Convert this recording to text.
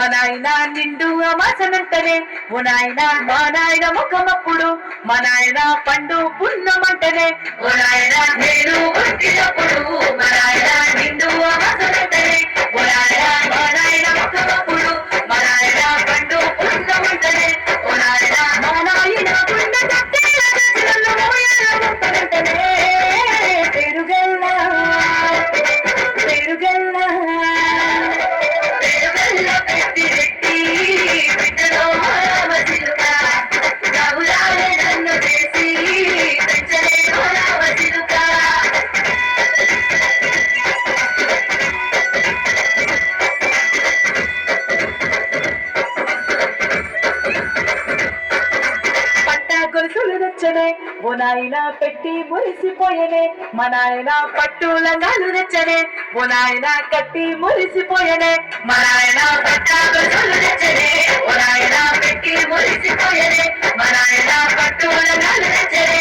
మా నాయన నిండు అమాసనంటనే ఓ నాయన మా నాయన ముఖమప్పుడు మా నాయన పండు పున్నమంటనే ఓ నాయన నేను పుట్టినప్పుడు మా నాయన నిండు అమాసనంటనే ఓ నాయన మా నాయన ముఖమప్పుడు మా నాయన పండు పున్నమంటనే ఓ నాయన మా నాయన పున్న పెరుగల్లా పెరుగల్లా గొలుసులు తెచ్చనే ఓ నాయన పెట్టి మురిసిపోయనే మా నాయన పట్టు లంగాలు తెచ్చనే ఓ నాయన కట్టి మురిసిపోయనే మా నాయన పట్ట గొలుసులు తెచ్చనే ఓ నాయన పెట్టి మురిసిపోయనే మా నాయన పట్టు లంగాలు తెచ్చనే